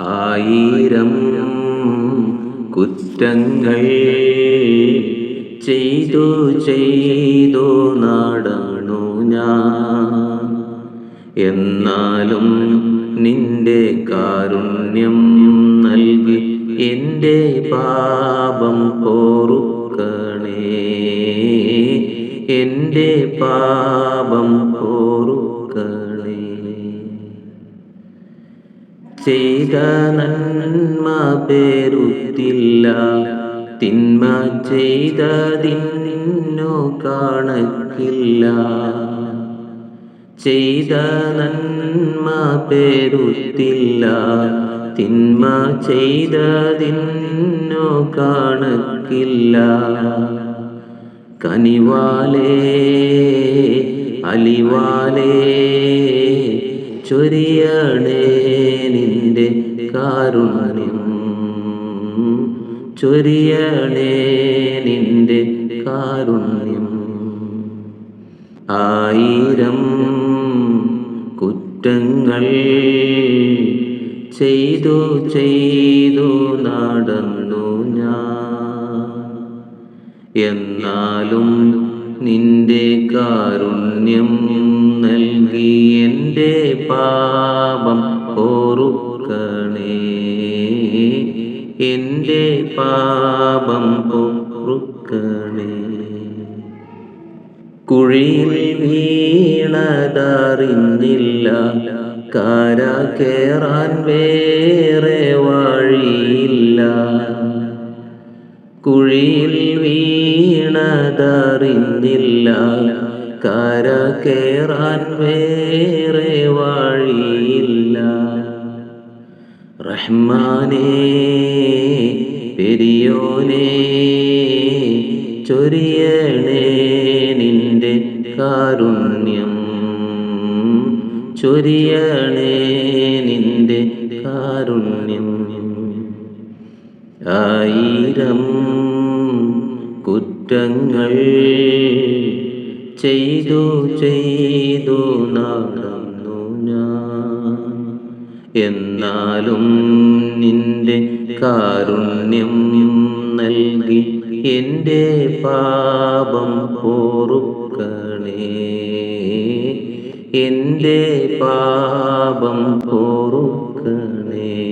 ആയിരം കുറ്റങ്ങൾ ചെയ്തു ചെയ്തു നടന്നു ഞാൻ. എന്നാലും നിന്റെ കാരുണ്യം നൽകി എൻ്റെ പാപം പൊറുക്കണേ, എൻ്റെ പാപം പൊറുക്കണേ. ചെയ്ത നന്മ പേരുത്തില്ല, തിന്മ ചെയ്തതിന്നു കണക്കില്ല. ചെയ്ത നന്മ പേരുത്തില്ല, തിന്മ ചെയ്തതിന്നു കണക്കില്ല. കനിവാലേ അലിവാലേ ചൊരിയണേ നിന്റെ കാരുണ്യം, ചൊരിയണേ നിന്റെ കാരുണ്യം. ആയിരം കുറ്റങ്ങൾ ചെയ്തു ചെയ്തു നടന്നു ഞാൻ. എന്നാലും നിന്റെ കാരുണ്യം നൽകി എൻ്റെ പാപം പൊറുക്കണേ, എൻ്റെ പാപം പൊറുക്കണേ. കുഴിയിൽ വീണതറിഞ്ഞില്ല, കര കേറാൻ വേറെ വഴിയില്ല. കുഴിയിൽ വീണതറിഞ്ഞില്ല, കര കേറാൻ വേറെ വഴിയില്ല. റഹ്മാനേ പെരിയോനേ ചൊരിയണേ നിന്റെ കാരുണ്യം, ചൊരിയണേ നിന്റെ കാരുണ്യം. ആയിരം കുറ്റങ്ങൾ ചെയ്തു ചെയ്തു നടന്നു ഞാൻ. എന്നാലും നിന്റെ കാരുണ്യം നൽകി എൻ്റെ പാപം പൊറുക്കണേ, എൻ്റെ പാപം പൊറുക്കണേ.